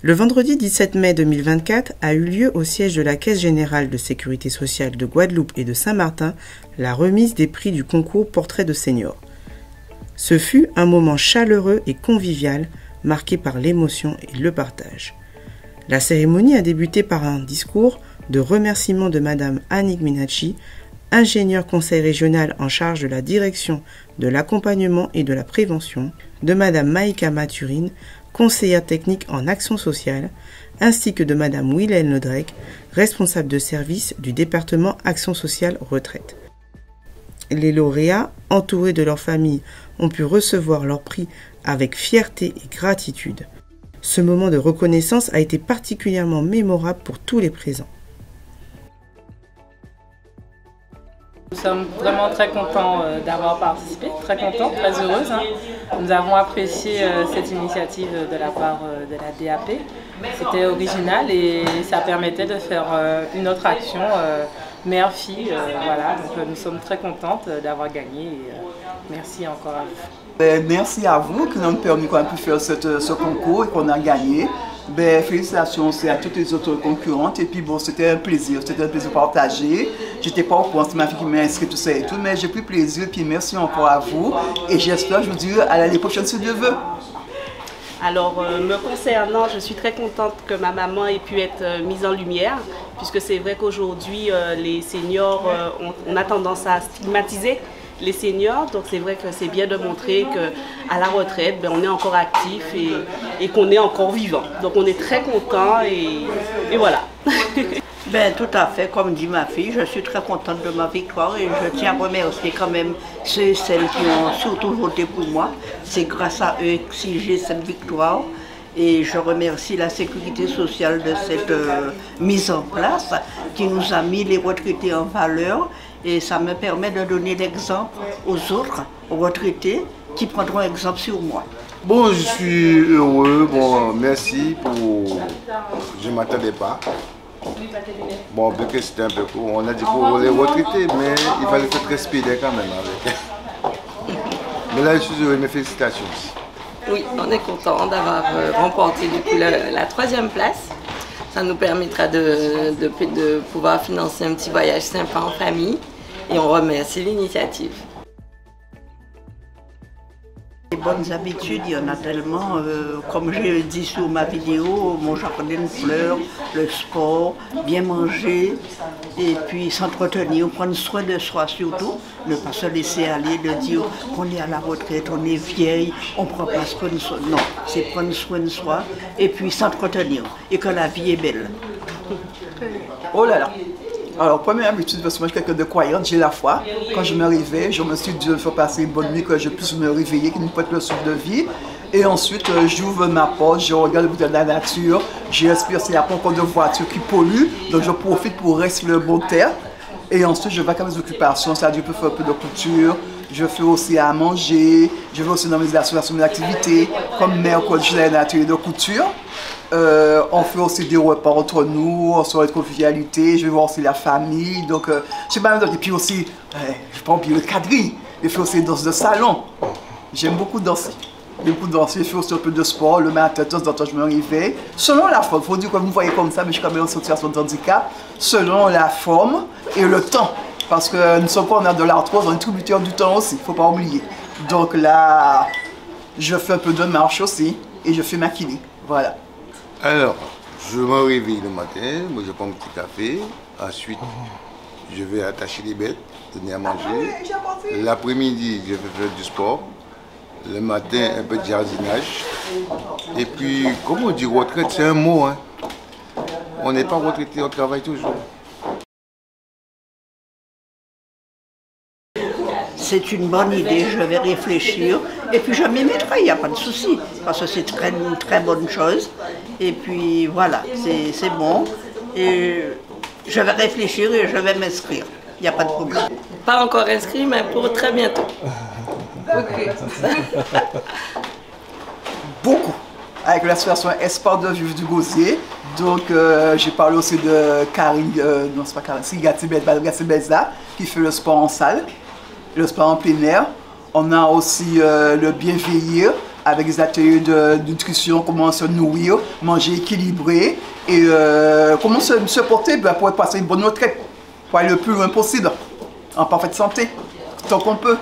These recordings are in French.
Le vendredi 17 mai 2024 a eu lieu au siège de la Caisse générale de sécurité sociale de Guadeloupe et de Saint-Martin la remise des prix du concours Portrait de senior. Ce fut un moment chaleureux et convivial, marqué par l'émotion et le partage. La cérémonie a débuté par un discours de remerciement de Madame Annick Minacci, ingénieure conseil régional en charge de la direction de l'accompagnement et de la prévention, de Madame Maïka Mathurine, conseillère technique en action sociale, ainsi que de Madame Wilhelm Ledrec, responsable de service du département action sociale retraite. Les lauréats, entourés de leurs familles, ont pu recevoir leur prix avec fierté et gratitude. Ce moment de reconnaissance a été particulièrement mémorable pour tous les présents. Nous sommes vraiment très contents d'avoir participé, très contents, très heureuses. Nous avons apprécié cette initiative de la part de la DAP. C'était original et ça permettait de faire une autre action mère-fille. Voilà, donc nous sommes très contentes d'avoir gagné. Merci encore à vous. Merci à vous qui nous ont permis qu'on a pu faire ce concours et qu'on a gagné. Félicitations aussi à toutes les autres concurrentes et puis bon, c'était un plaisir partagé. J'étais pas au courant, c'est ma fille qui m'a inscrit tout ça et tout, mais j'ai pris plaisir et puis merci encore à vous et j'espère, je vous dis, à l'année prochaine si Dieu veut. Alors, me concernant, je suis très contente que ma maman ait pu être mise en lumière, puisque c'est vrai qu'aujourd'hui, les seniors, on a tendance à stigmatiser les seniors, donc c'est vrai que c'est bien de montrer qu'à la retraite, on est encore actif et qu'on est encore vivant. Donc on est très content et voilà. Tout à fait, comme dit ma fille, je suis très contente de ma victoire et je tiens à remercier quand même ceux et celles qui ont surtout voté pour moi. C'est grâce à eux si j'ai cette victoire. Et je remercie la sécurité sociale de cette mise en place qui nous a mis les retraités en valeur et ça me permet de donner l'exemple aux autres retraités qui prendront exemple sur moi. Bon, je suis heureux, bon, merci pour... Je ne m'attendais pas. Bon, vu que c'était un peu court, on a dit pour les retraités, mais il fallait être respecté quand même avec. Mais là, je suis heureux, mes félicitations. Oui, on est content d'avoir remporté du coup la 3e place. Ça nous permettra de pouvoir financer un petit voyage sympa en famille et on remercie l'initiative. Les bonnes habitudes, il y en a tellement, comme j'ai dit sur ma vidéo, mon jardin de fleurs, le sport, bien manger et puis s'entretenir, prendre soin de soi surtout, ne pas se laisser aller, de dire qu'on est à la retraite, on est vieille, on prend pas soin de soi. Non, c'est prendre soin de soi et puis s'entretenir et que la vie est belle. Oh là là! Alors, première habitude, parce que moi je suis quelqu'un de croyante, j'ai la foi. Quand je me réveille, je me suis dit de faire passer une bonne nuit, que je puisse me réveiller, qu'il me prête le souffle de vie. Et ensuite, j'ouvre ma porte, je regarde le bout de la nature, j'inspire s'il n'y a pas encore de voiture qui pollue, donc je profite pour respirer le bon terre. Et ensuite, je vais à mes occupations, c'est-à-dire je peux faire un peu de couture, je fais aussi à manger, je vais aussi dans mes associations d'activités, comme mercredi, la nature de couture. On fait aussi des repas entre nous, on soirée de convivialité, je vais voir aussi la famille, donc je sais pas, et puis aussi, je prends bien le quadrille, je fais aussi des danses de salon, j'aime beaucoup danser. Je fais aussi un peu de sport, le matin, de temps en temps je me réveille, selon la forme, il faut dire que vous me voyez comme ça, mais je suis quand même en situation de handicap, selon la forme et le temps, parce que nous sommes pas, on a de l'arthrose, on est tributaire du temps aussi, il ne faut pas oublier. Donc là, je fais un peu de marche aussi, et je fais ma kiné, voilà. Alors, je me réveille le matin, moi je prends un petit café, ensuite je vais attacher les bêtes, donner à manger. L'après-midi, je vais faire du sport. Le matin, un peu de jardinage. Et puis, comme on dit retraite, c'est un mot. Hein. On n'est pas retraité, on travaille toujours. C'est une bonne idée, je vais réfléchir et puis je m'y mettrai, il n'y a pas de souci, parce que c'est une très bonne chose. Et puis voilà, c'est bon. Et je vais réfléchir et je vais m'inscrire, il n'y a pas de problème. Pas encore inscrit, mais pour très bientôt. Ok. Beaucoup, avec l'association Espoir de Vivre du Gosier. Donc j'ai parlé aussi de Karine, non c'est pas Karine, c'est Gatibelza qui fait le sport en salle. Le sport en plein air. On a aussi le Bienveillir avec des ateliers de nutrition, comment se nourrir, manger équilibré et comment se porter pour passer une bonne retraite, pour aller le plus loin possible, en parfaite santé, tant qu'on peut.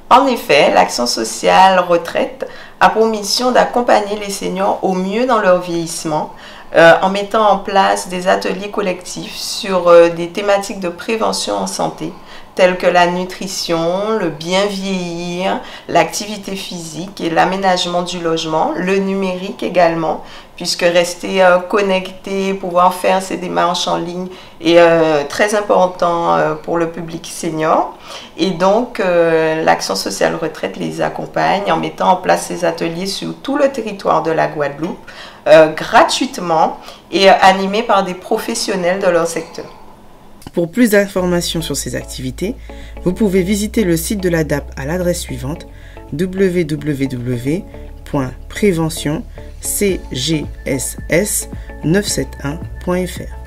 En effet, l'action sociale retraite a pour mission d'accompagner les seniors au mieux dans leur vieillissement en mettant en place des ateliers collectifs sur des thématiques de prévention en santé telles que la nutrition, le bien vieillir, l'activité physique et l'aménagement du logement, le numérique également, puisque rester connecté, pouvoir faire ces démarches en ligne est très important pour le public senior. Et donc, l'action sociale retraite les accompagne en mettant en place ces ateliers sur tout le territoire de la Guadeloupe, gratuitement et animés par des professionnels de leur secteur. Pour plus d'informations sur ces activités, vous pouvez visiter le site de la DAP à l'adresse suivante www.préventioncgss971.fr.